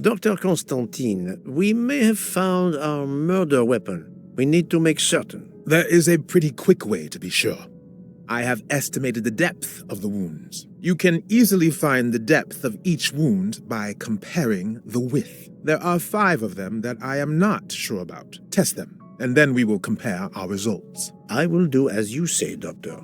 Dr. Constantine, we may have found our murder weapon. We need to make certain. There is a pretty quick way to be sure. I have estimated the depth of the wounds. You can easily find the depth of each wound by comparing the width. There are 5 of them that I am not sure about. Test them, and then we will compare our results. I will do as you say, Doctor.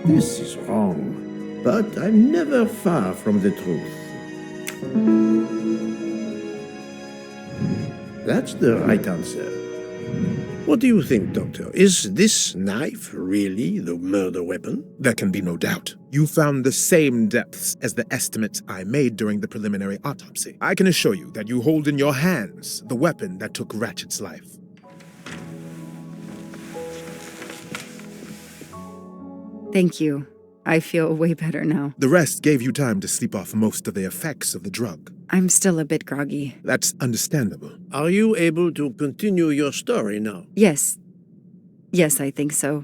This is wrong, but I'm never far from the truth. That's the right answer. What do you think, Doctor? Is this knife really the murder weapon? There can be no doubt. You found the same depths as the estimates I made during the preliminary autopsy. I can assure you that you hold in your hands the weapon that took Ratchet's life. Thank you. I feel way better now. The rest gave you time to sleep off most of the effects of the drug. I'm still a bit groggy. That's understandable. Are you able to continue your story now? Yes. Yes, I think so.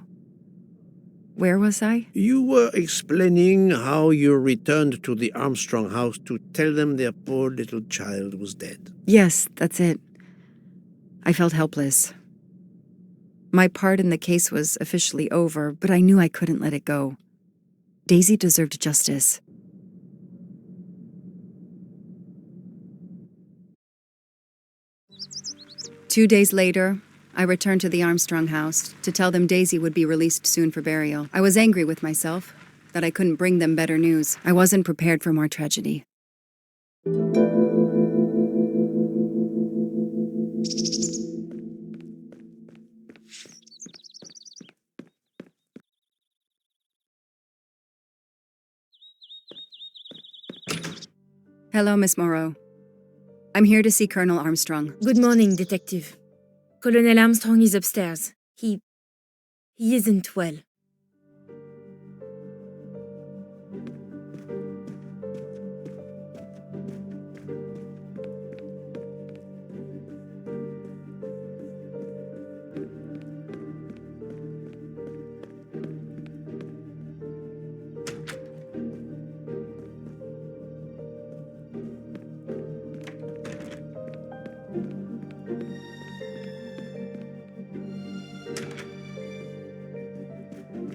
Where was I? You were explaining how you returned to the Armstrong house to tell them their poor little child was dead. Yes, that's it. I felt helpless. My part in the case was officially over, but I knew I couldn't let it go. Daisy deserved justice. Two days later, I returned to the Armstrong house to tell them Daisy would be released soon for burial. I was angry with myself that I couldn't bring them better news. I wasn't prepared for more tragedy. Hello, Miss Moreau. I'm here to see Colonel Armstrong. Good morning, Detective. Colonel Armstrong is upstairs. He isn't well.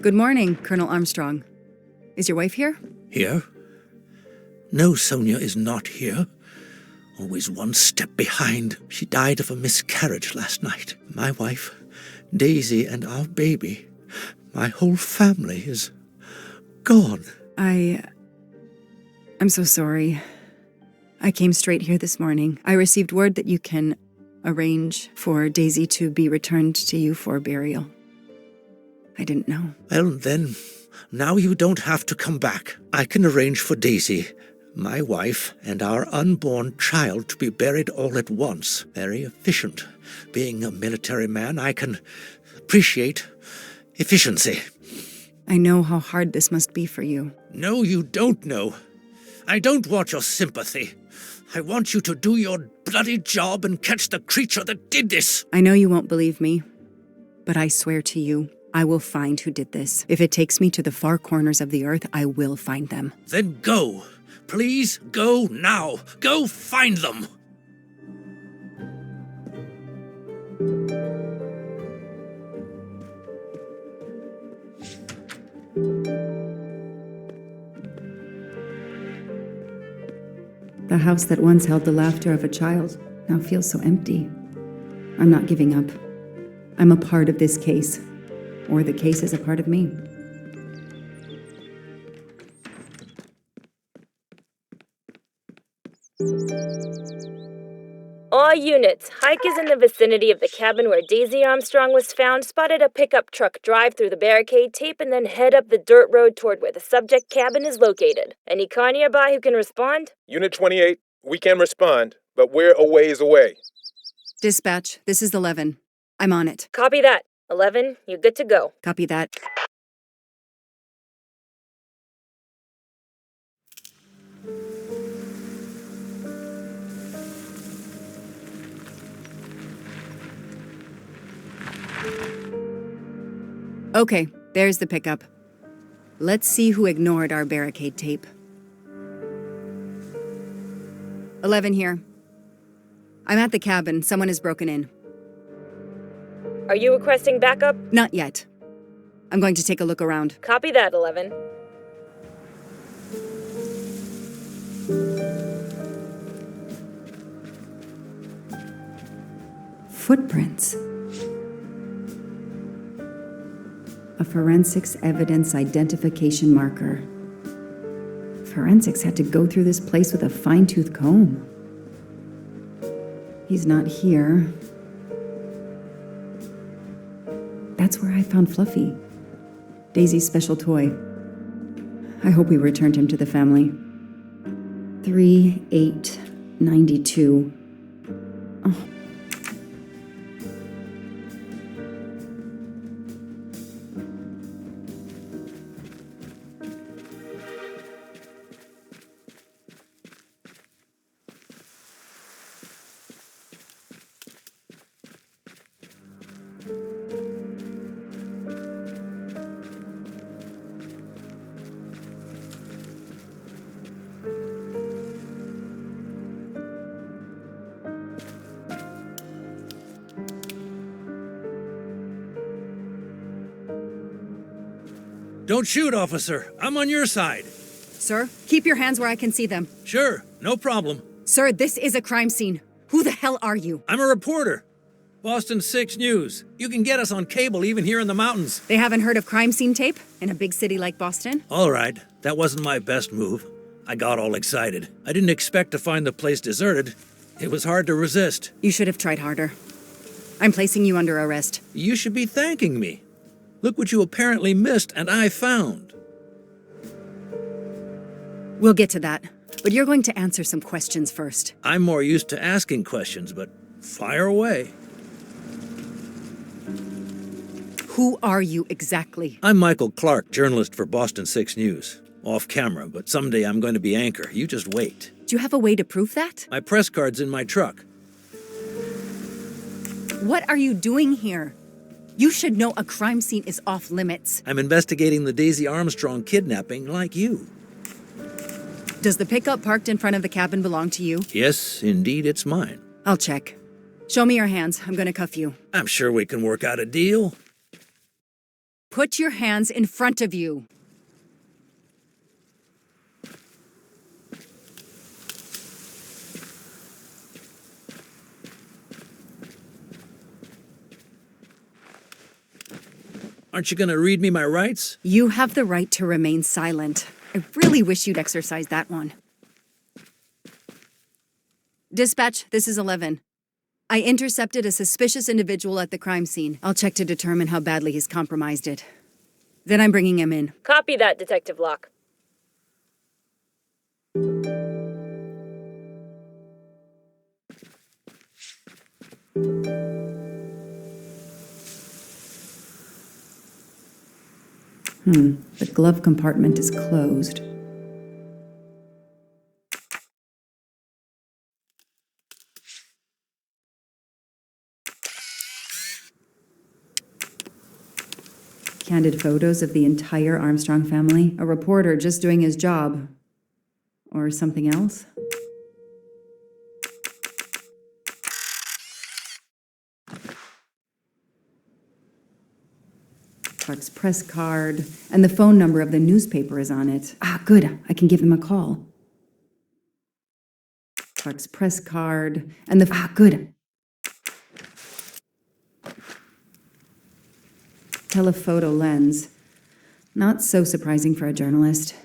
Good morning, Colonel Armstrong. Is your wife here? Here? No, Sonia is not here. Always one step behind. She died of a miscarriage last night. My wife, Daisy, and our baby. My whole family is gone. I'm so sorry. I came straight here this morning. I received word that you can arrange for Daisy to be returned to you for burial. I didn't know. Well, then, now you don't have to come back. I can arrange for Daisy, my wife, and our unborn child to be buried all at once. Very efficient. Being a military man, I can appreciate efficiency. I know how hard this must be for you. No, you don't know. I don't want your sympathy. I want you to do your bloody job and catch the creature that did this. I know you won't believe me, but I swear to you, I will find who did this. If it takes me to the far corners of the earth, I will find them. Then go. Please go now. Go find them. The house that once held the laughter of a child now feels so empty. I'm not giving up. I'm a part of this case, or the case is a part of me. All units, Hike is in the vicinity of the cabin where Daisy Armstrong was found, spotted a pickup truck drive through the barricade tape, and then head up the dirt road toward where the subject cabin is located. Any car nearby who can respond? Unit 28, we can respond, but we're a ways away. Dispatch, this is 11. I'm on it. Copy that. 11, you're good to go. Copy that. Okay, there's the pickup. Let's see who ignored our barricade tape. 11 here. I'm at the cabin. Someone has broken in. Are you requesting backup? Not yet. I'm going to take a look around. Copy that, 11. Footprints. A forensics evidence identification marker. Forensics had to go through this place with a fine-tooth comb. He's not here. That's where I found Fluffy, Daisy's special toy. I hope we returned him to the family. 3/8/92. Oh. Don't shoot, officer. I'm on your side. Sir, keep your hands where I can see them. Sure, no problem. Sir, this is a crime scene. Who the hell are you? I'm a reporter. Boston 6 News. You can get us on cable even here in the mountains. They haven't heard of crime scene tape in a big city like Boston? All right, that wasn't my best move. I got all excited. I didn't expect to find the place deserted. It was hard to resist. You should have tried harder. I'm placing you under arrest. You should be thanking me. Look what you apparently missed and I found. We'll get to that, but you're going to answer some questions first. I'm more used to asking questions, but fire away. Who are you exactly? I'm Michael Clark, journalist for Boston 6 News. Off camera, but someday I'm going to be anchor. You just wait. Do you have a way to prove that? My press card's in my truck. What are you doing here? You should know a crime scene is off limits. I'm investigating the Daisy Armstrong kidnapping like you. Does the pickup parked in front of the cabin belong to you? Yes, indeed, it's mine. I'll check. Show me your hands. I'm going to cuff you. I'm sure we can work out a deal. Put your hands in front of you. Aren't you going to read me my rights? You have the right to remain silent. I really wish you'd exercise that one. Dispatch, this is 11. I intercepted a suspicious individual at the crime scene. I'll check to determine how badly he's compromised it. Then I'm bringing him in. Copy that, Detective Locke. The glove compartment is closed. Candid photos of the entire Armstrong family. A reporter just doing his job. Or something else? Clark's press card, and the phone number of the newspaper is on it. Ah, good. I can give them a call. Clark's press card, and the... Ah, good. Telephoto lens. Not so surprising for a journalist.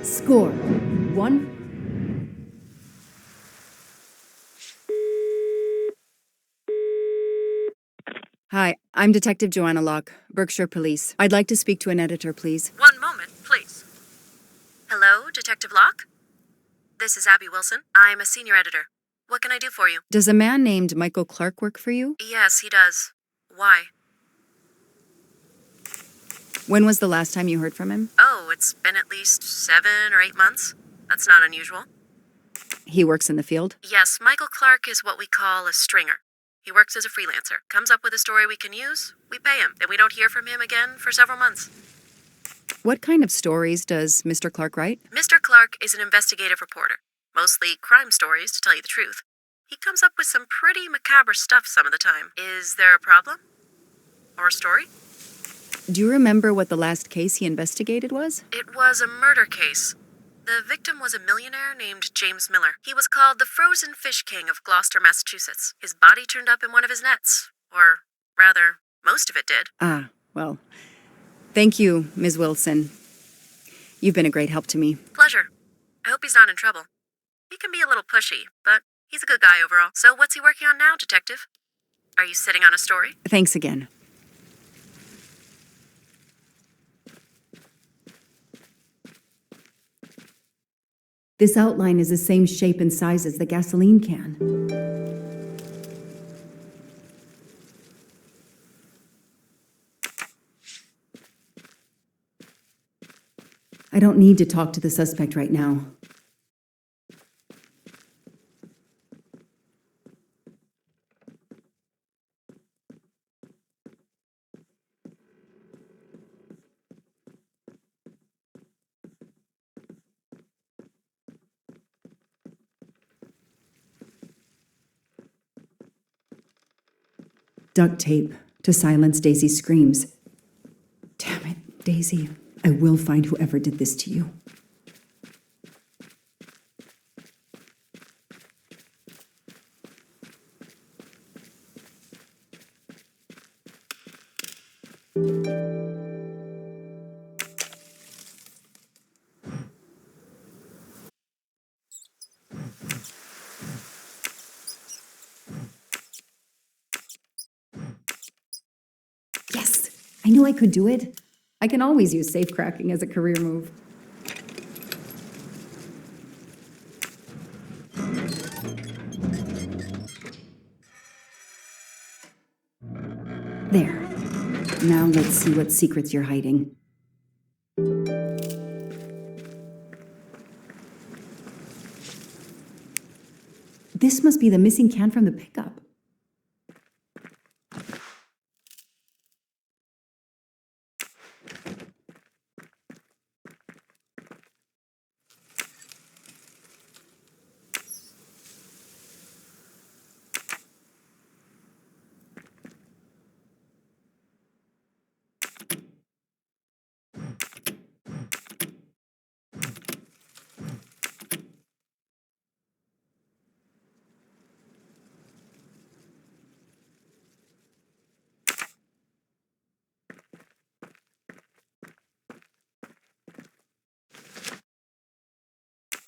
Score. 1. Hi, I'm Detective Joanna Locke, Berkshire Police. I'd like to speak to an editor, please. One moment, please. Hello, Detective Locke? This is Abby Wilson. I'm a senior editor. What can I do for you? Does a man named Michael Clark work for you? Yes, he does. Why? When was the last time you heard from him? Oh, it's been at least 7 or 8 months. That's not unusual. He works in the field? Yes, Michael Clark is what we call a stringer. He works as a freelancer, comes up with a story we can use, we pay him, then we don't hear from him again for several months. What kind of stories does Mr. Clark write? Mr. Clark is an investigative reporter, mostly crime stories, to tell you the truth. He comes up with some pretty macabre stuff some of the time. Is there a problem? Or a story? Do you remember what the last case he investigated was? It was a murder case. The victim was a millionaire named James Miller. He was called the Frozen Fish King of Gloucester, Massachusetts. His body turned up in one of his nets. Or, rather, most of it did. Ah, well, thank you, Ms. Wilson. You've been a great help to me. Pleasure. I hope he's not in trouble. He can be a little pushy, but he's a good guy overall. So what's he working on now, Detective? Are you sitting on a story? Thanks again. This outline is the same shape and size as the gasoline can. I don't need to talk to the suspect right now. Duct tape to silence Daisy's screams. Damn it, Daisy. I will find whoever did this to you. Yes, I knew I could do it. I can always use safe cracking as a career move. There. Now let's see what secrets you're hiding. This must be the missing can from the pickup.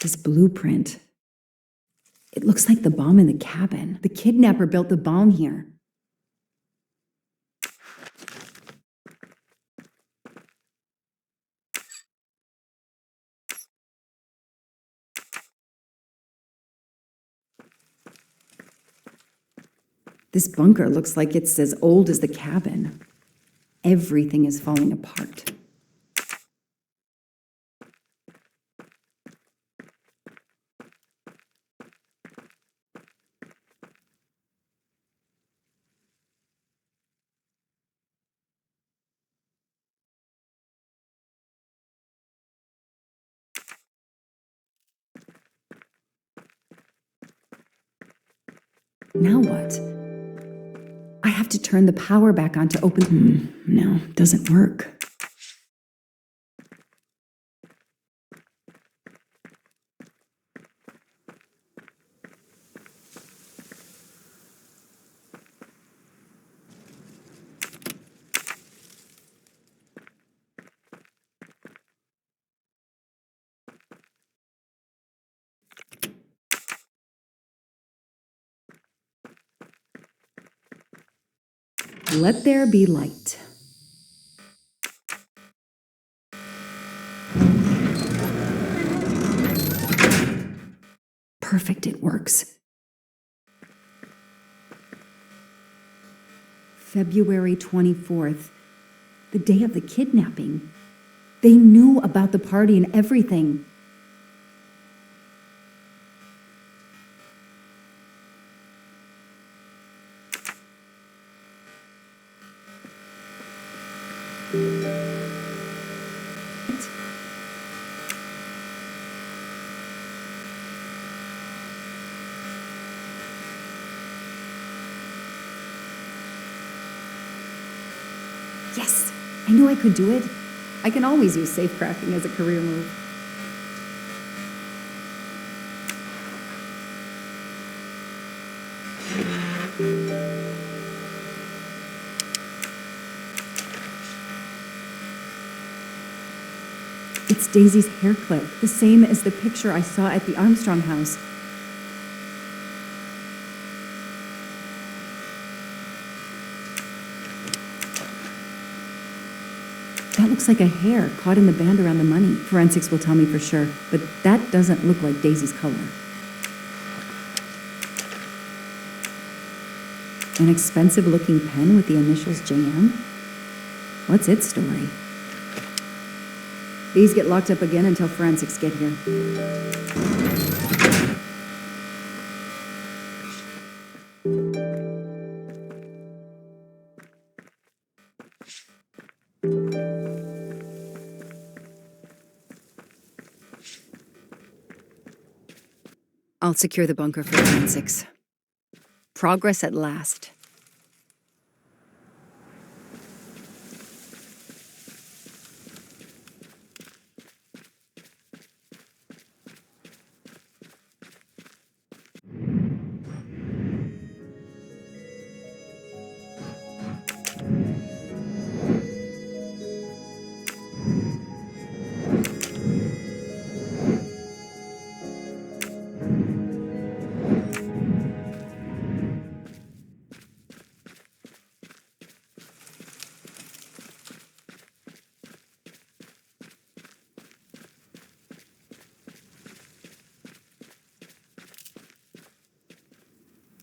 This blueprint. It looks like the bomb in the cabin. The kidnapper built the bomb here. This bunker looks like it's as old as the cabin. Everything is falling apart. Now what? I have to turn the power back on to open... No, doesn't work. Let there be light. Perfect, it works. February 24th, the day of the kidnapping. They knew about the party and everything. Yes, I knew I could do it. I can always use safecracking as a career move. It's Daisy's hair clip, the same as the picture I saw at the Armstrong house. That looks like a hair caught in the band around the money. Forensics will tell me for sure, but that doesn't look like Daisy's color. An expensive-looking pen with the initials JM? What's its story? These get locked up again until forensics get here. I'll secure the bunker for forensics. Progress at last.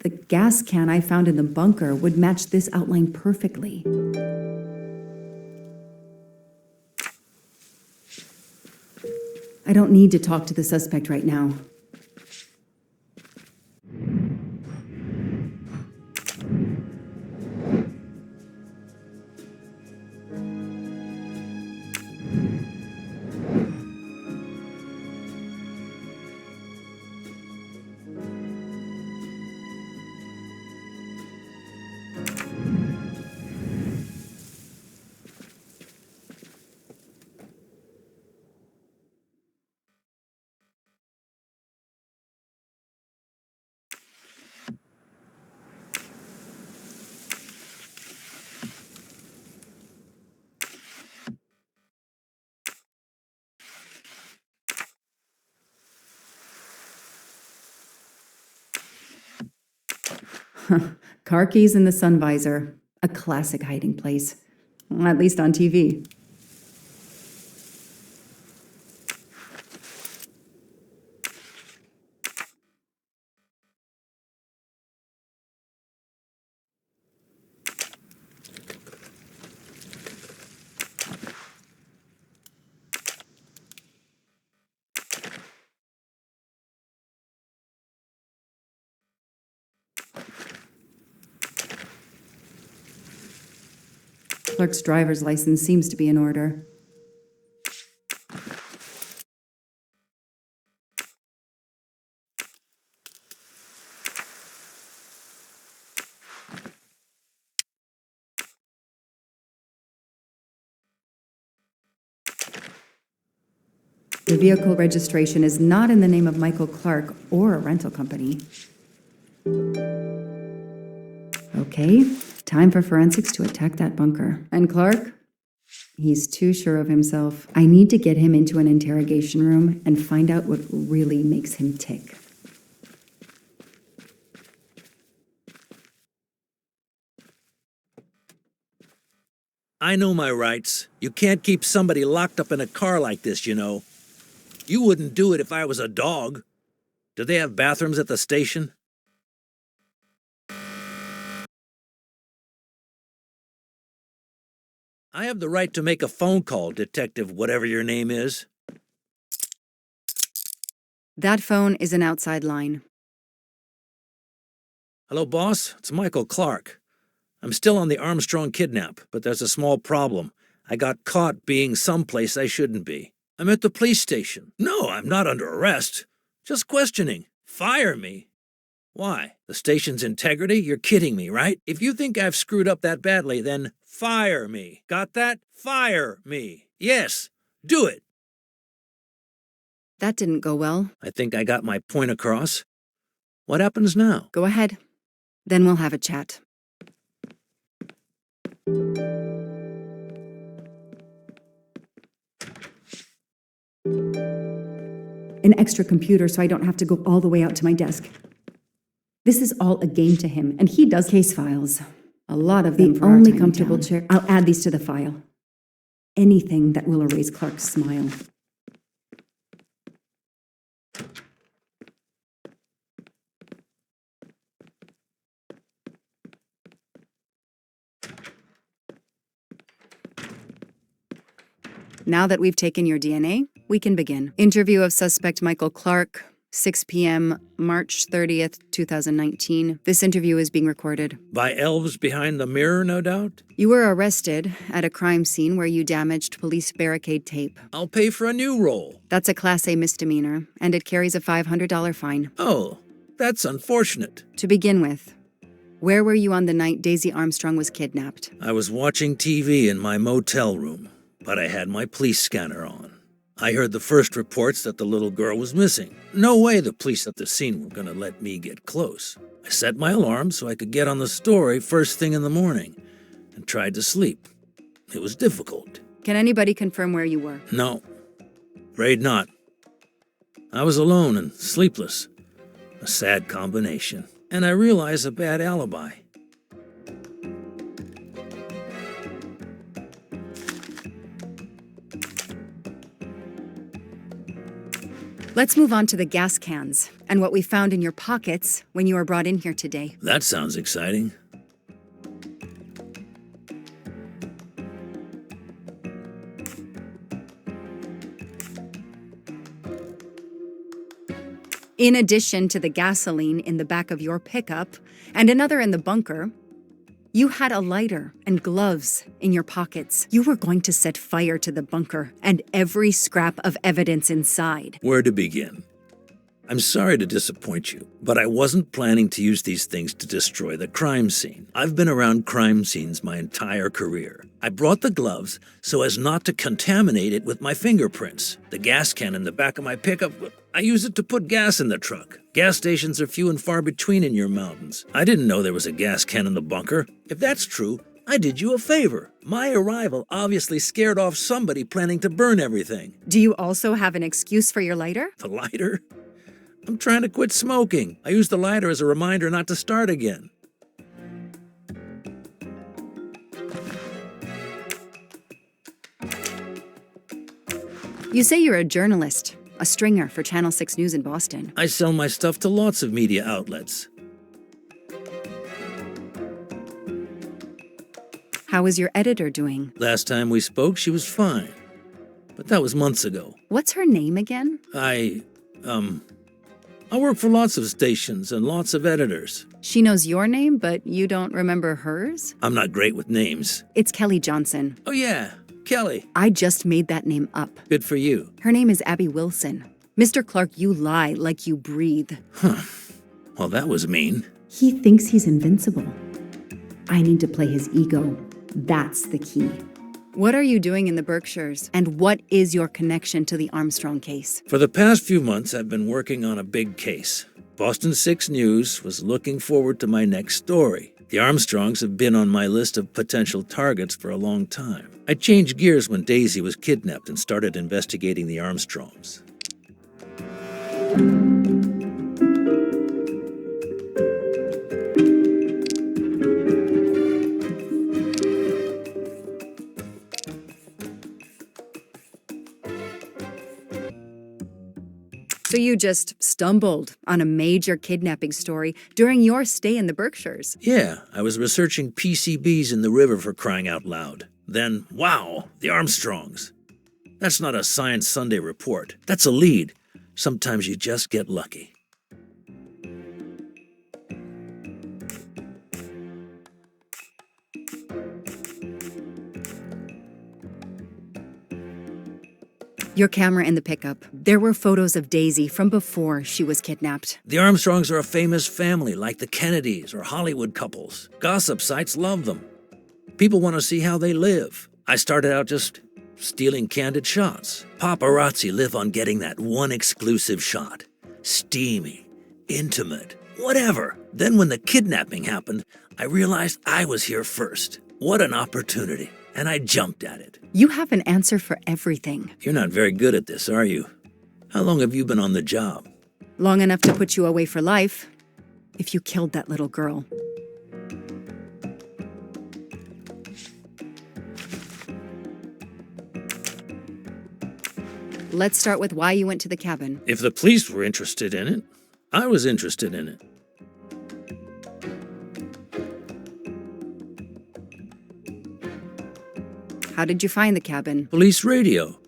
The gas can I found in the bunker would match this outline perfectly. I don't need to talk to the suspect right now. Car keys in the sun visor. A classic hiding place. At least on TV. Clerk's driver's license seems to be in order. The vehicle registration is not in the name of Michael Clark or a rental company. Okay, time for forensics to attack that bunker. And Clark? He's too sure of himself. I need to get him into an interrogation room and find out what really makes him tick. I know my rights. You can't keep somebody locked up in a car like this, you know. You wouldn't do it if I was a dog. Do they have bathrooms at the station? I have the right to make a phone call, Detective whatever your name is. That phone is an outside line. Hello, boss. It's Michael Clark. I'm still on the Armstrong kidnap, but there's a small problem. I got caught being someplace I shouldn't be. I'm at the police station. No, I'm not under arrest. Just questioning. Fire me. Why? The station's integrity? You're kidding me, right? If you think I've screwed up that badly, then fire me. Got that? Fire me. Yes, do it. That didn't go well. I think I got my point across. What happens now? Go ahead. Then we'll have a chat. An extra computer so I don't have to go all the way out to my desk. This is all a game to him, and he does case files. A lot of them. The only comfortable chair. I'll add these to the file. Anything that will erase Clark's smile. Now that we've taken your DNA, we can begin. Interview of suspect Michael Clark, 6 p.m., March 30th, 2019. This interview is being recorded. By elves behind the mirror, no doubt? You were arrested at a crime scene where you damaged police barricade tape. I'll pay for a new roll. That's a Class A misdemeanor, and it carries a $500 fine. Oh, that's unfortunate. To begin with, where were you on the night Daisy Armstrong was kidnapped? I was watching TV in my motel room, but I had my police scanner on. I heard the first reports that the little girl was missing. No way the police at the scene were going to let me get close. I set my alarm so I could get on the story first thing in the morning and tried to sleep. It was difficult. Can anybody confirm where you were? No, afraid not. I was alone and sleepless. A sad combination. And I realized a bad alibi. Let's move on to the gas cans and what we found in your pockets when you were brought in here today. That sounds exciting. In addition to the gasoline in the back of your pickup and another in the bunker, you had a lighter and gloves in your pockets. You were going to set fire to the bunker and every scrap of evidence inside. Where to begin? I'm sorry to disappoint you, but I wasn't planning to use these things to destroy the crime scene. I've been around crime scenes my entire career. I brought the gloves so as not to contaminate it with my fingerprints. The gas can in the back of my pickup, I use it to put gas in the truck. Gas stations are few and far between in your mountains. I didn't know there was a gas can in the bunker. If that's true, I did you a favor. My arrival obviously scared off somebody planning to burn everything. Do you also have an excuse for your lighter? The lighter? I'm trying to quit smoking. I used the lighter as a reminder not to start again. You say you're a journalist, a stringer for Channel 6 News in Boston. I sell my stuff to lots of media outlets. How is your editor doing? Last time we spoke, she was fine. But that was months ago. What's her name again? I work for lots of stations and lots of editors. She knows your name, but you don't remember hers? I'm not great with names. It's Kelly Johnson. Oh yeah, Kelly. I just made that name up. Good for you. Her name is Abby Wilson. Mr. Clark, you lie like you breathe. Huh. Well, that was mean. He thinks he's invincible. I need to play his ego. That's the key. What are you doing in the Berkshires? And what is your connection to the Armstrong case? For the past few months, I've been working on a big case. Boston 6 News was looking forward to my next story. The Armstrongs have been on my list of potential targets for a long time. I changed gears when Daisy was kidnapped and started investigating the Armstrongs. So you just stumbled on a major kidnapping story during your stay in the Berkshires. Yeah, I was researching PCBs in the river for crying out loud. Then, wow, the Armstrongs. That's not a Science Sunday report. That's a lead. Sometimes you just get lucky. Your camera in the pickup. There were photos of Daisy from before she was kidnapped. The Armstrongs are a famous family, like the Kennedys or Hollywood couples. Gossip sites love them. People want to see how they live. I started out just stealing candid shots. Paparazzi live on getting that one exclusive shot. Steamy, intimate, whatever. Then when the kidnapping happened, I realized I was here first. What an opportunity. And I jumped at it. You have an answer for everything. You're not very good at this, are you? How long have you been on the job? Long enough to put you away for life, if you killed that little girl. Let's start with why you went to the cabin. If the police were interested in it, I was interested in it. How did you find the cabin? Police radio.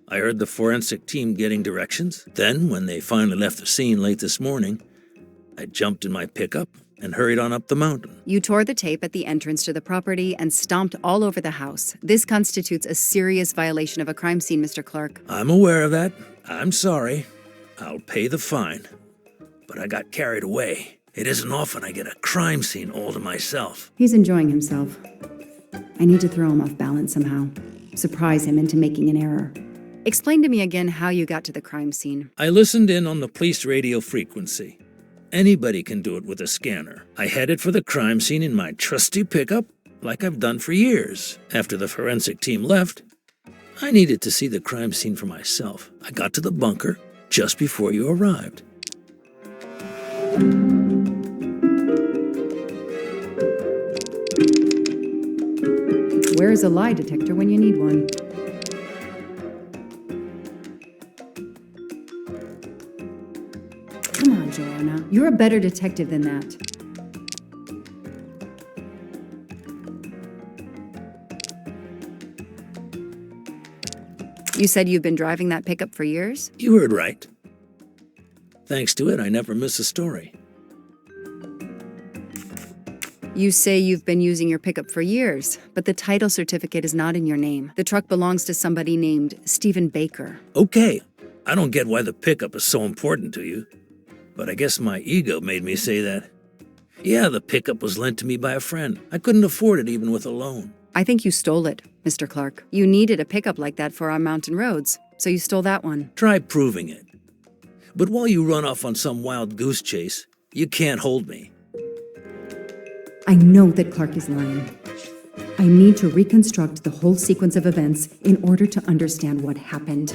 I heard the forensic team getting directions. Then, when they finally left the scene late this morning, I jumped in my pickup and hurried on up the mountain. You tore the tape at the entrance to the property and stomped all over the house. This constitutes a serious violation of a crime scene, Mr. Clark. I'm aware of that. I'm sorry. I'll pay the fine. But I got carried away. It isn't often I get a crime scene all to myself. He's enjoying himself. I need to throw him off balance somehow. Surprise him into making an error. Explain to me again how you got to the crime scene. I listened in on the police radio frequency. Anybody can do it with a scanner. I headed for the crime scene in my trusty pickup, like I've done for years. After the forensic team left, I needed to see the crime scene for myself. I got to the bunker just before you arrived. Where is a lie detector when you need one? Come on, Joanna. You're a better detective than that. You said you've been driving that pickup for years? You heard right. Thanks to it, I never miss a story. You say you've been using your pickup for years, but the title certificate is not in your name. The truck belongs to somebody named Stephen Baker. Okay, I don't get why the pickup is so important to you, but I guess my ego made me say that. Yeah, the pickup was lent to me by a friend. I couldn't afford it even with a loan. I think you stole it, Mr. Clark. You needed a pickup like that for our mountain roads, so you stole that one. Try proving it. But while you run off on some wild goose chase, you can't hold me. I know that Clark is lying. I need to reconstruct the whole sequence of events in order to understand what happened.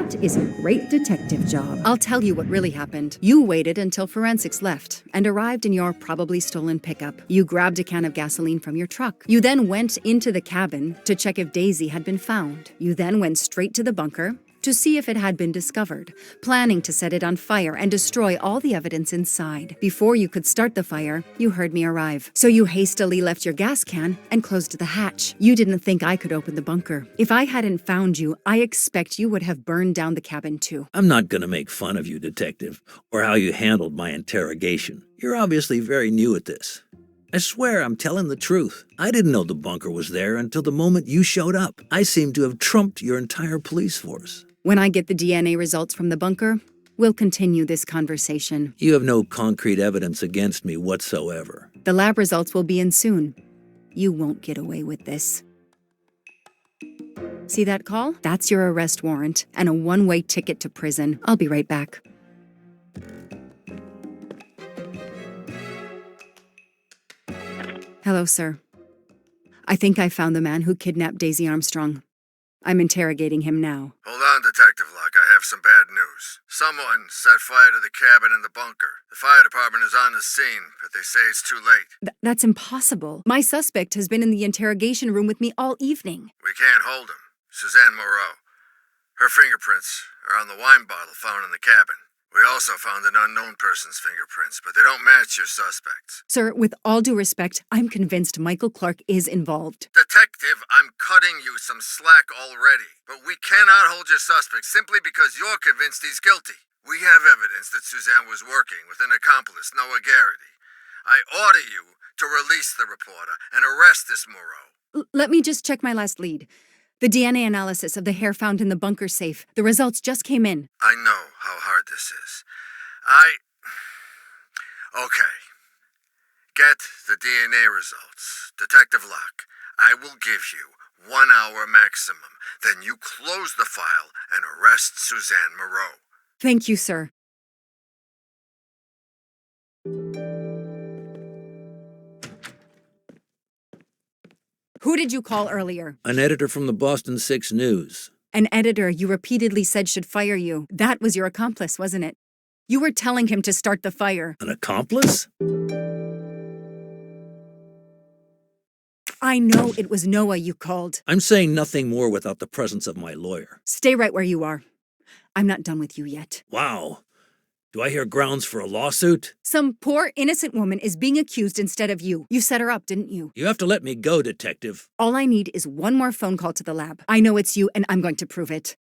That is a great detective job. I'll tell you what really happened. You waited until forensics left and arrived in your probably stolen pickup. You grabbed a can of gasoline from your truck. You then went into the cabin to check if Daisy had been found. You then went straight to the bunker to see if it had been discovered, planning to set it on fire and destroy all the evidence inside. Before you could start the fire, you heard me arrive. So you hastily left your gas can and closed the hatch. You didn't think I could open the bunker. If I hadn't found you, I expect you would have burned down the cabin too. I'm not going to make fun of you, Detective, or how you handled my interrogation. You're obviously very new at this. I swear I'm telling the truth. I didn't know the bunker was there until the moment you showed up. I seem to have trumped your entire police force. When I get the DNA results from the bunker, we'll continue this conversation. You have no concrete evidence against me whatsoever. The lab results will be in soon. You won't get away with this. See that call? That's your arrest warrant and a one-way ticket to prison. I'll be right back. Hello, sir. I think I found the man who kidnapped Daisy Armstrong. I'm interrogating him now. Hold on, Detective Locke. I have some bad news. Someone set fire to the cabin in the bunker. The fire department is on the scene, but they say it's too late. That's impossible. My suspect has been in the interrogation room with me all evening. We can't hold him. Suzanne Moreau. Her fingerprints are on the wine bottle found in the cabin. We also found an unknown person's fingerprints, but they don't match your suspects. Sir, with all due respect, I'm convinced Michael Clark is involved. Detective, I'm cutting you some slack already. But we cannot hold your suspect simply because you're convinced he's guilty. We have evidence that Suzanne was working with an accomplice, Noah Garrity. I order you to release the reporter and arrest this Moreau. Let me just check my last lead. The DNA analysis of the hair found in the bunker safe. The results just came in. I know how hard this is. Okay. Get the DNA results. Detective Locke, I will give you 1 hour maximum. Then you close the file and arrest Suzanne Moreau. Thank you, sir. Who did you call earlier? An editor from the Boston 6 News. An editor you repeatedly said should fire you. That was your accomplice, wasn't it? You were telling him to start the fire. An accomplice? I know it was Noah you called. I'm saying nothing more without the presence of my lawyer. Stay right where you are. I'm not done with you yet. Wow. Do I hear grounds for a lawsuit? Some poor, innocent woman is being accused instead of you. You set her up, didn't you? You have to let me go, Detective. All I need is one more phone call to the lab. I know it's you, and I'm going to prove it.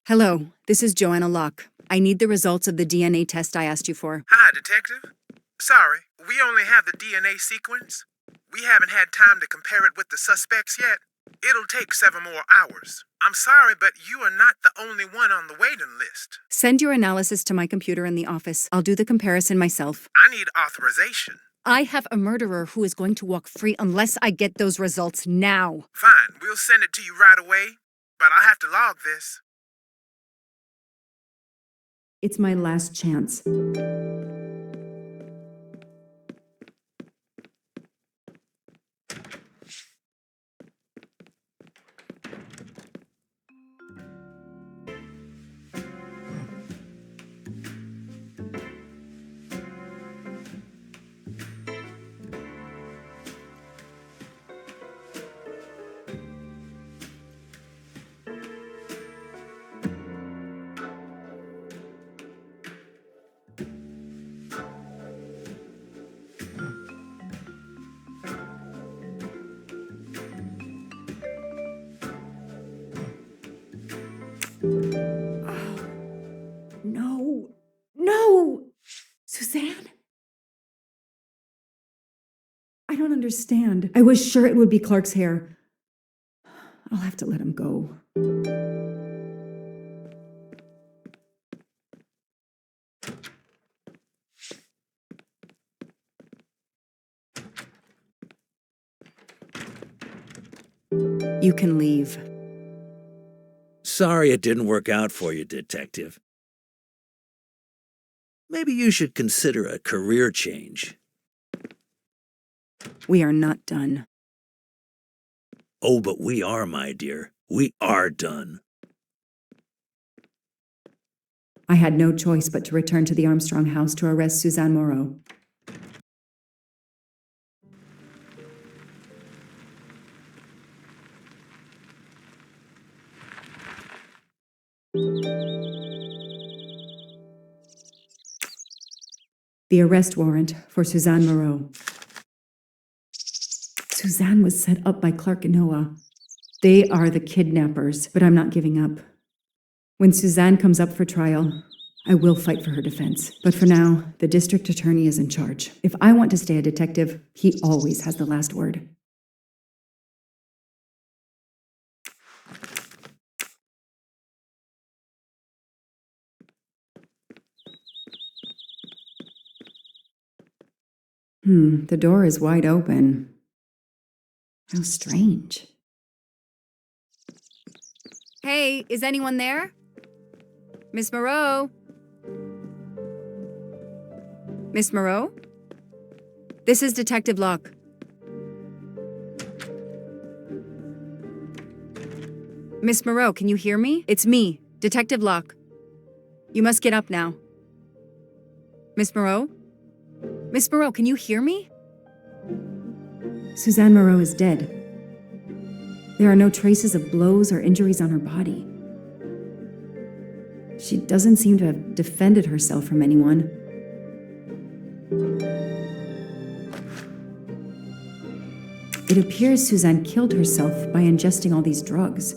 Hello, this is Joanna Locke. I need the results of the DNA test I asked you for. Hi, Detective. Sorry, we only have the DNA sequence. We haven't had time to compare it with the suspects yet. It'll take 7 more hours. I'm sorry, but you are not the only one on the waiting list. Send your analysis to my computer in the office. I'll do the comparison myself. I need authorization. I have a murderer who is going to walk free unless I get those results now. Fine, we'll send it to you right away, but I'll have to log this. It's my last chance. No! Suzanne? I don't understand. I was sure it would be Clark's hair. I'll have to let him go. You can leave. Sorry it didn't work out for you, Detective. Maybe you should consider a career change. We are not done. Oh, but we are, my dear. We are done. I had no choice but to return to the Armstrong house to arrest Suzanne Moreau. The arrest warrant for Suzanne Moreau. Suzanne was set up by Clark and Noah. They are the kidnappers, but I'm not giving up. When Suzanne comes up for trial, I will fight for her defense. But for now, the district attorney is in charge. If I want to stay a detective, he always has the last word. The door is wide open. How strange. Hey, is anyone there? Miss Moreau? Miss Moreau? This is Detective Locke. Miss Moreau, can you hear me? It's me, Detective Locke. You must get up now. Miss Moreau? Miss Moreau, can you hear me? Suzanne Moreau is dead. There are no traces of blows or injuries on her body. She doesn't seem to have defended herself from anyone. It appears Suzanne killed herself by ingesting all these drugs.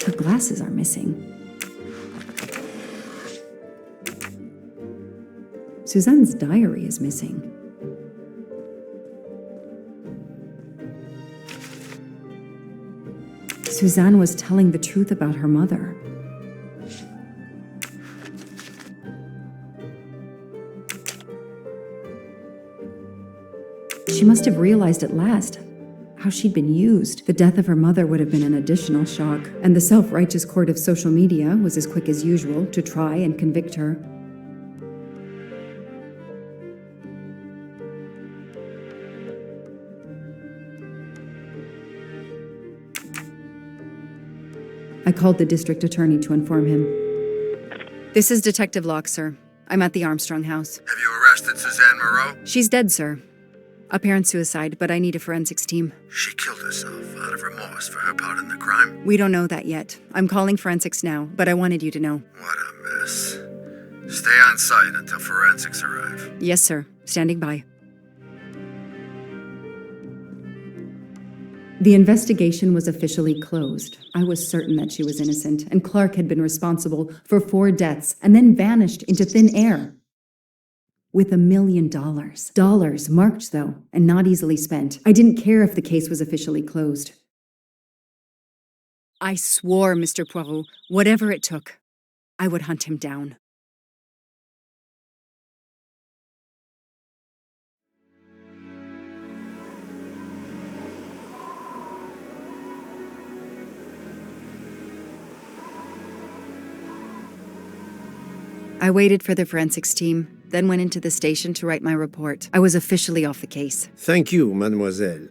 Her glasses are missing. Suzanne's diary is missing. Suzanne was telling the truth about her mother. She must have realized at last how she'd been used. The death of her mother would have been an additional shock, and the self-righteous court of social media was as quick as usual to try and convict her. I called the district attorney to inform him. This is Detective Locke, sir. I'm at the Armstrong house. Have you arrested Suzanne Moreau? She's dead, sir. Apparent suicide, but I need a forensics team. She killed herself out of remorse for her part in the crime? We don't know that yet. I'm calling forensics now, but I wanted you to know. What a mess. Stay on site until forensics arrive. Yes, sir. Standing by. The investigation was officially closed. I was certain that she was innocent, and Clark had been responsible for 4 deaths and then vanished into thin air. With $1 million. Dollars marked, though, and not easily spent. I didn't care if the case was officially closed. I swore, Mr. Poirot, whatever it took, I would hunt him down. I waited for the forensics team, then went into the station to write my report. I was officially off the case. Thank you, mademoiselle.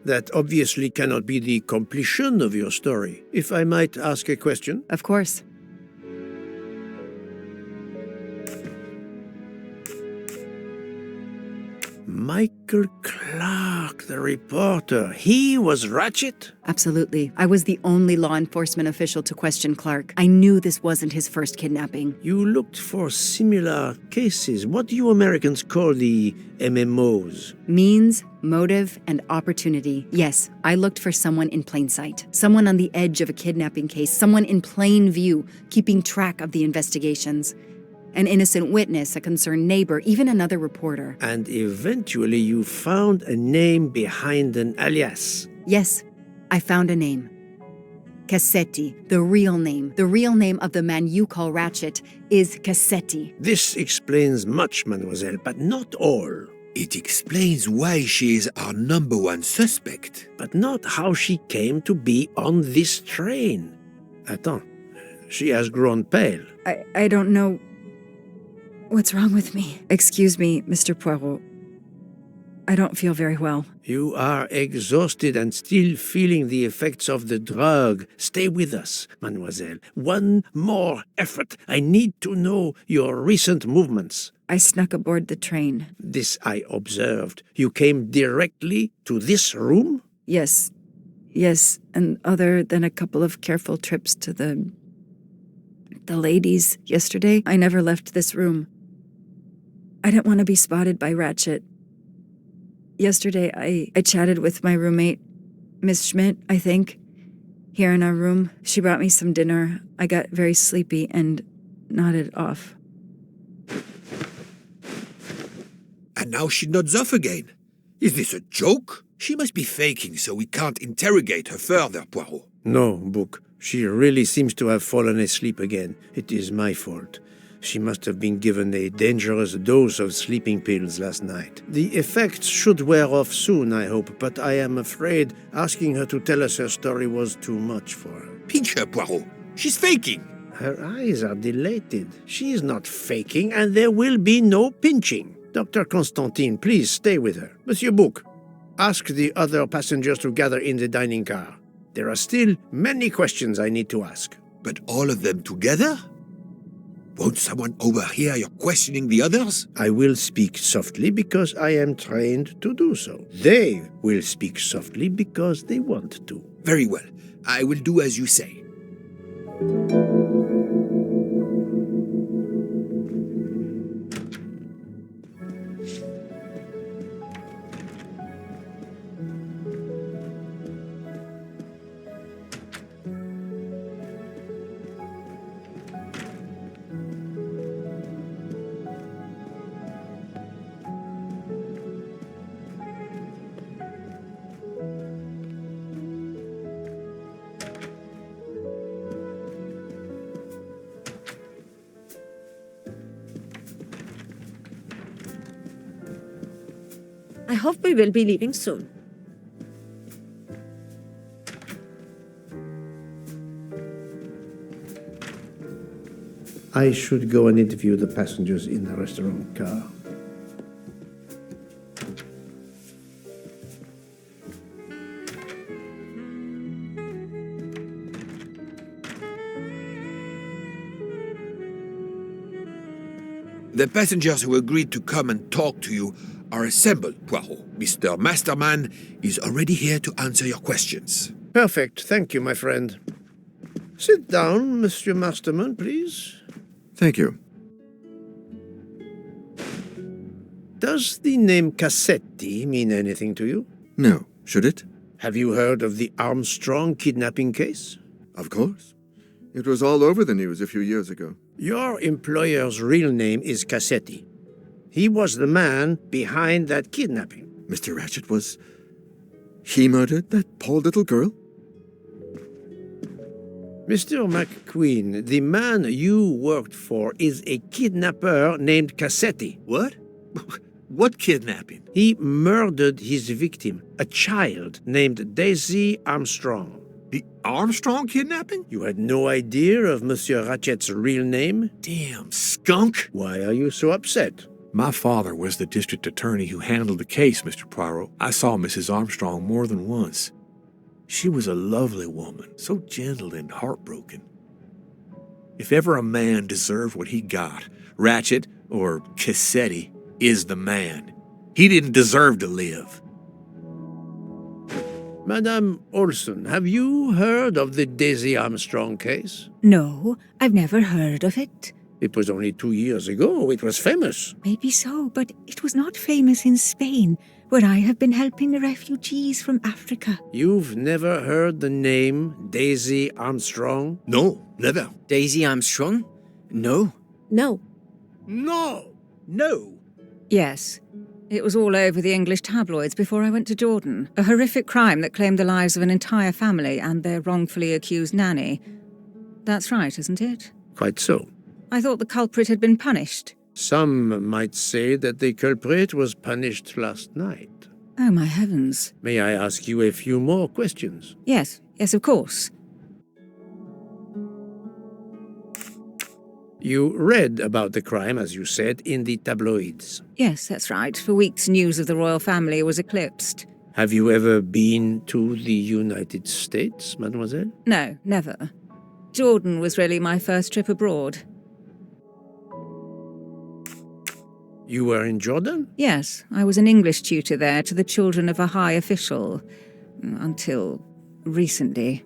That obviously cannot be the completion of your story. If I might ask a question? Of course. Michael Clark, the reporter. He was Ratchet? Absolutely. I was the only law enforcement official to question Clark. I knew this wasn't his first kidnapping. You looked for similar cases. What do you Americans call the MMOs? Means, motive, and opportunity. Yes, I looked for someone in plain sight. Someone on the edge of a kidnapping case. Someone in plain view, keeping track of the investigations. An innocent witness, a concerned neighbor, even another reporter. And eventually you found a name behind an alias. Yes, I found a name. Cassetti, the real name of the man you call Ratchet, is Cassetti. This explains much, mademoiselle, but not all. It explains why she is our number one suspect. But not how she came to be on this train. Attends, she has grown pale. I don't know what's wrong with me. Excuse me, Mr. Poirot. I don't feel very well. You are exhausted and still feeling the effects of the drug. Stay with us, mademoiselle. One more effort. I need to know your recent movements. I snuck aboard the train. This I observed. You came directly to this room? Yes, and other than a couple of careful trips to the ladies yesterday, I never left this room. I didn't want to be spotted by Ratchet. Yesterday, I chatted with my roommate, Miss Schmidt, I think, here in our room. She brought me some dinner. I got very sleepy and nodded off. And now she nods off again. Is this a joke? She must be faking so we can't interrogate her further, Poirot. No, Book. She really seems to have fallen asleep again. It is my fault. She must have been given a dangerous dose of sleeping pills last night. The effects should wear off soon, I hope, but I am afraid asking her to tell us her story was too much for her. Pinch her, Poirot. She's faking. Her eyes are dilated. She is not faking, and there will be no pinching. Dr. Constantine, please stay with her. Monsieur Bouc, ask the other passengers to gather in the dining car. There are still many questions I need to ask. But all of them together? Won't someone overhear you questioning the others? I will speak softly because I am trained to do so. They will speak softly because they want to. Very well. I will do as you say. I hope we will be leaving soon. I should go and interview the passengers in the restaurant car. The passengers who agreed to come and talk to you are assembled, Poirot. Mr. Masterman is already here to answer your questions. Perfect. Thank you, my friend. Sit down, Monsieur Masterman, please. Thank you. Does the name Cassetti mean anything to you? No. Should it? Have you heard of the Armstrong kidnapping case? Of course. It was all over the news a few years ago. Your employer's real name is Cassetti. He was the man behind that kidnapping. Mr. Ratchet was... He murdered that poor little girl? Mr. McQueen, the man you worked for is a kidnapper named Cassetti. What? What kidnapping? He murdered his victim, a child named Daisy Armstrong. The Armstrong kidnapping? You had no idea of Monsieur Ratchet's real name? Damn skunk! Why are you so upset? My father was the district attorney who handled the case, Mr. Poirot. I saw Mrs. Armstrong more than once. She was a lovely woman, so gentle and heartbroken. If ever a man deserved what he got, Ratchet, or Cassetti, is the man. He didn't deserve to live. Madame Olson, have you heard of the Daisy Armstrong case? No, I've never heard of it. It was only 2 years ago. It was famous. Maybe so, but it was not famous in Spain, where I have been helping the refugees from Africa. You've never heard the name Daisy Armstrong? No, never. Daisy Armstrong? No. No. No! No. Yes. It was all over the English tabloids before I went to Jordan. A horrific crime that claimed the lives of an entire family and their wrongfully accused nanny. That's right, isn't it? Quite so. I thought the culprit had been punished. Some might say that the culprit was punished last night. Oh, my heavens. May I ask you a few more questions? Yes, of course. You read about the crime, as you said, in the tabloids. Yes, that's right. For weeks, news of the royal family was eclipsed. Have you ever been to the United States, mademoiselle? No, never. Jordan was really my first trip abroad. You were in Jordan? Yes, I was an English tutor there to the children of a high official. Until recently.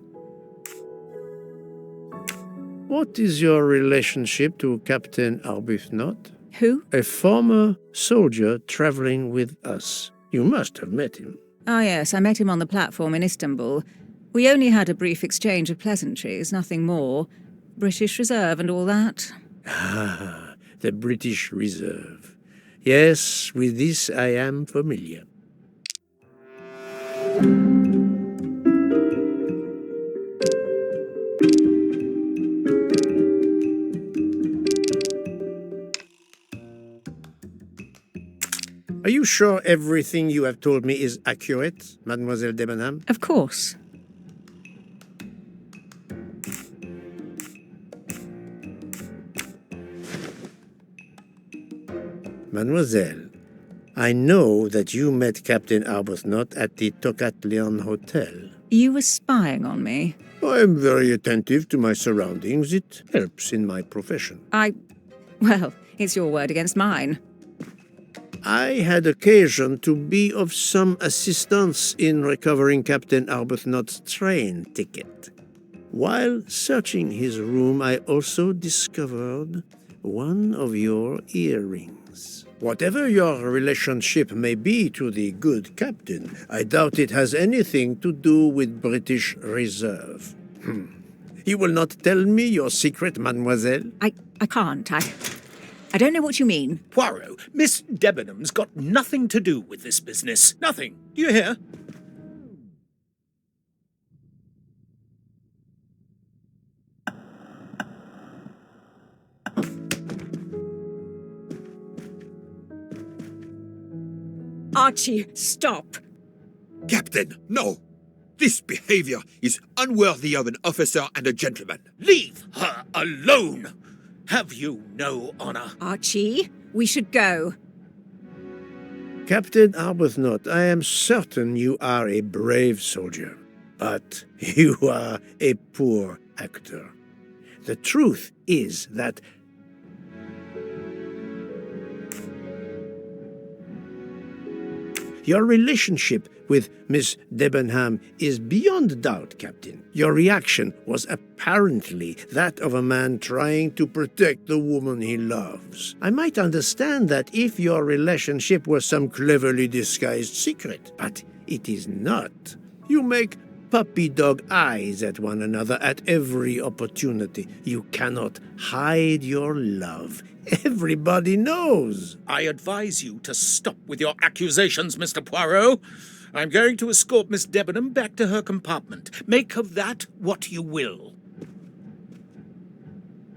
What is your relationship to Captain Arbuthnot? Who? A former soldier traveling with us. You must have met him. Ah, yes, I met him on the platform in Istanbul. We only had a brief exchange of pleasantries, nothing more. British Reserve and all that. Ah, the British Reserve. Yes, with this I am familiar. Are you sure everything you have told me is accurate, Mademoiselle Debenham? Of course. Mademoiselle, I know that you met Captain Arbuthnot at the Tocatlion Hotel. You were spying on me? I am very attentive to my surroundings. It helps in my profession. Well, it's your word against mine. I had occasion to be of some assistance in recovering Captain Arbuthnot's train ticket. While searching his room, I also discovered one of your earrings. Whatever your relationship may be to the good captain, I doubt it has anything to do with British Reserve. You will not tell me your secret, mademoiselle? I can't. I don't know what you mean. Poirot, Miss Debenham's got nothing to do with this business. Nothing. Do you hear? Archie, stop. Captain, no! This behavior is unworthy of an officer and a gentleman. Leave her alone! Have you no honor? Archie, we should go. Captain Arbuthnot, I am certain you are a brave soldier, but you are a poor actor. The truth is that your relationship with Miss Debenham is beyond doubt, Captain. Your reaction was apparently that of a man trying to protect the woman he loves. I might understand that if your relationship were some cleverly disguised secret, but it is not. You make puppy dog eyes at one another at every opportunity. You cannot hide your love. Everybody knows. I advise you to stop with your accusations, Mr. Poirot. I'm going to escort Miss Debenham back to her compartment. Make of that what you will.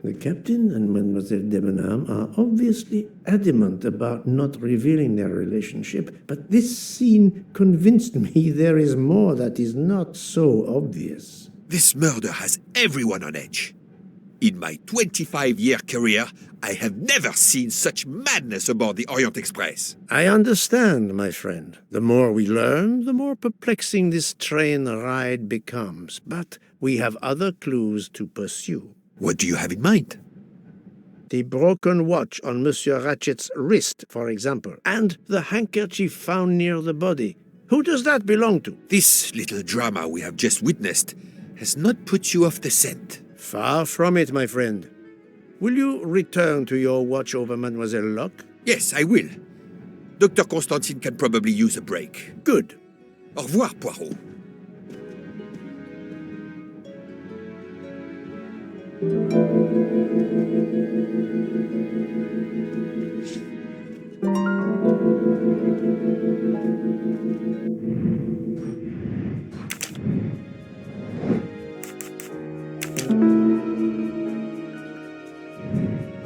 The captain and Mademoiselle Debenham are obviously adamant about not revealing their relationship, but this scene convinced me there is more that is not so obvious. This murder has everyone on edge. In my 25-year career, I have never seen such madness aboard the Orient Express. I understand, my friend. The more we learn, the more perplexing this train ride becomes. But we have other clues to pursue. What do you have in mind? The broken watch on Monsieur Ratchet's wrist, for example, and the handkerchief found near the body. Who does that belong to? This little drama we have just witnessed has not put you off the scent. Far from it, my friend. Will you return to your watch over Mademoiselle Locke? Yes, I will. Dr. Constantine can probably use a break. Good. Au revoir, Poirot.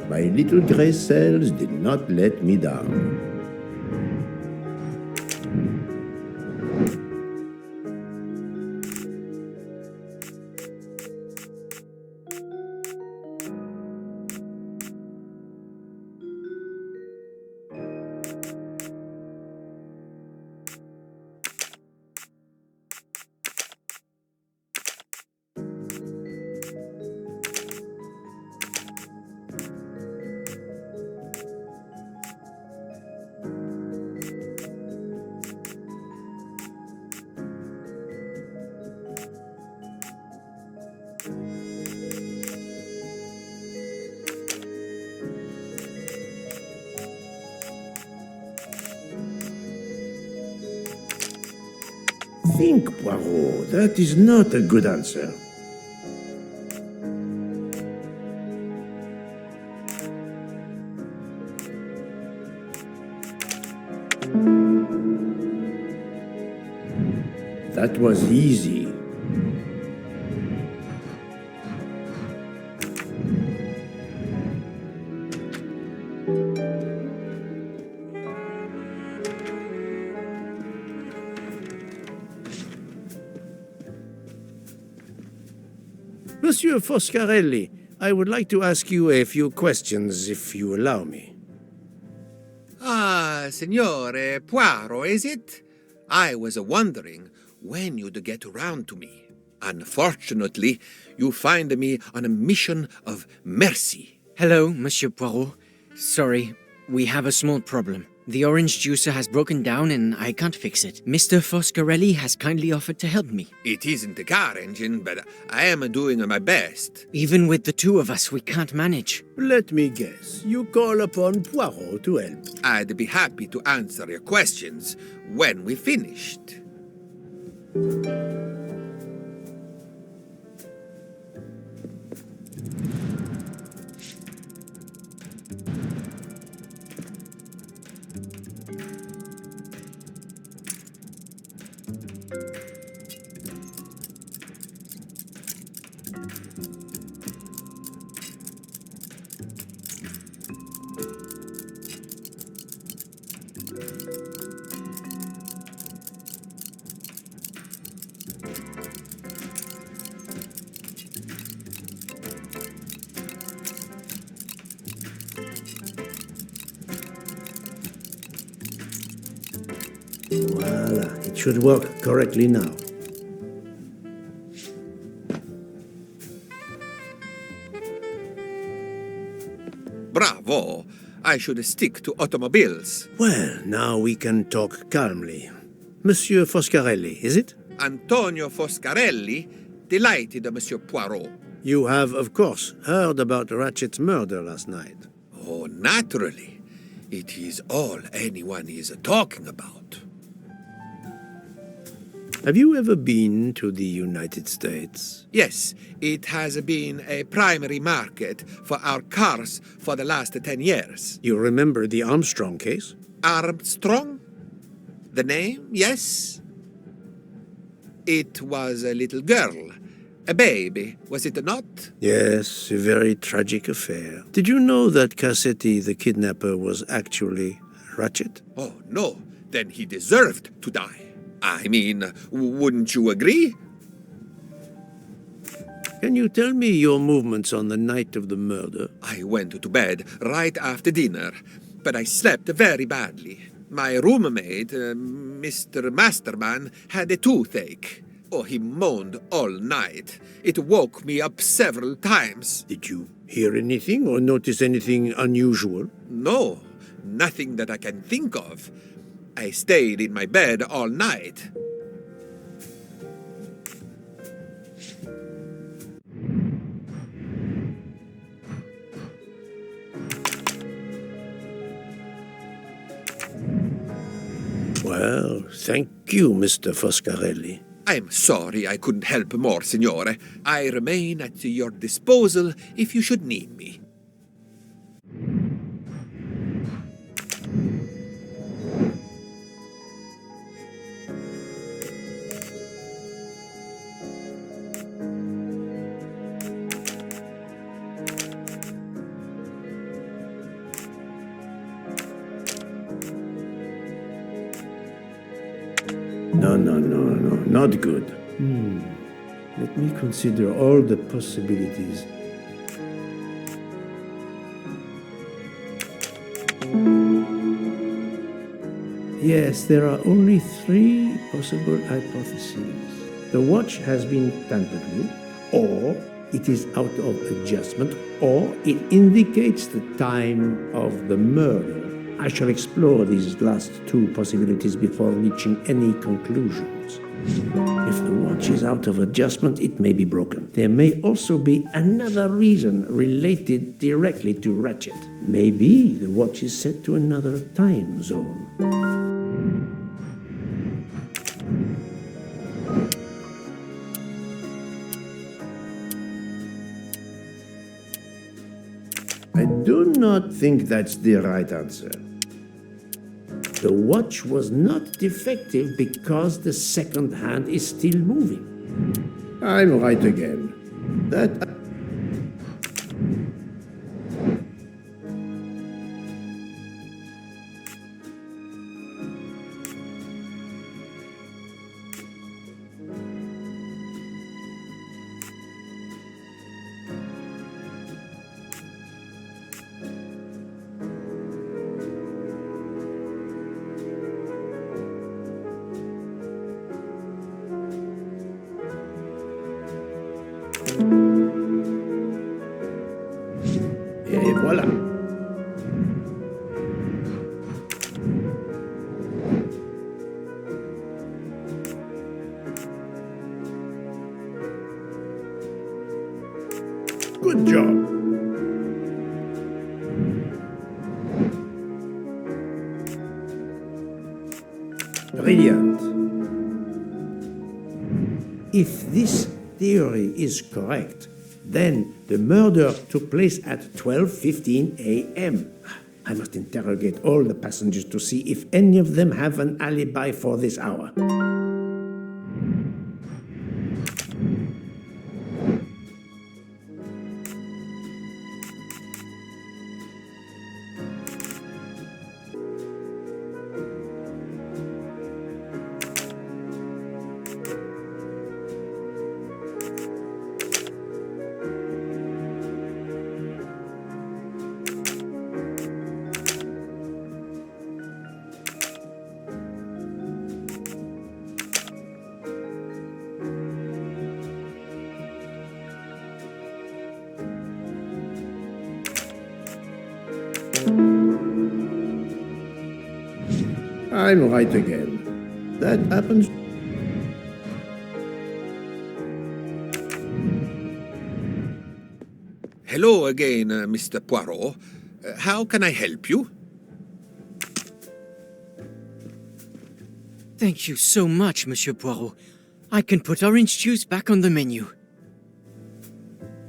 My little gray cells did not let me down. Think, Poirot. That is not a good answer. That was easy. Monsieur Foscarelli, I would like to ask you a few questions, if you allow me. Ah, Signore Poirot, is it? I was wondering when you'd get around to me. Unfortunately, you find me on a mission of mercy. Hello, Monsieur Poirot. Sorry, we have a small problem. The orange juicer has broken down and I can't fix it. Mr. Foscarelli has kindly offered to help me. It isn't a car engine, but I am doing my best. Even with the two of us, we can't manage. Let me guess. You call upon Poirot to help. I'd be happy to answer your questions when we finished. Voila, it should work correctly now. Bravo! I should stick to automobiles. Well, now we can talk calmly. Monsieur Foscarelli, is it? Antonio Foscarelli, delighted, Monsieur Poirot. You have, of course, heard about Ratchet's murder last night. Oh, naturally. It is all anyone is talking about. Have you ever been to the United States? Yes, it has been a primary market for our cars for the last 10 years. You remember the Armstrong case? Armstrong? The name, yes. It was a little girl, a baby, was it not? Yes, a very tragic affair. Did you know that Cassetti, the kidnapper, was actually Ratchet? Oh, no. Then he deserved to die. I mean, wouldn't you agree? Can you tell me your movements on the night of the murder? I went to bed right after dinner, but I slept very badly. My roommate, Mr. Masterman, had a toothache. Oh, he moaned all night. It woke me up several times. Did you hear anything or notice anything unusual? No, nothing that I can think of. I stayed in my bed all night. Well, thank you, Mr. Foscarelli. I'm sorry I couldn't help more, Signore. I remain at your disposal if you should need me. No, not good. Let me consider all the possibilities. Yes, there are only 3 possible hypotheses. The watch has been tampered with, or it is out of adjustment, or it indicates the time of the murder. I shall explore these last 2 possibilities before reaching any conclusions. If the watch is out of adjustment, it may be broken. There may also be another reason related directly to Ratchet. Maybe the watch is set to another time zone. I do not think that's the right answer. The watch was not defective because the second hand is still moving. I'm right again. That... Et voilà. Good job. Brilliant. If this theory is correct, then the murder took place at 12:15 a.m. I must interrogate all the passengers to see if any of them have an alibi for this hour. I'm right again. That happens. Hello again, Mr. Poirot. How can I help you? Thank you so much, Monsieur Poirot. I can put orange juice back on the menu.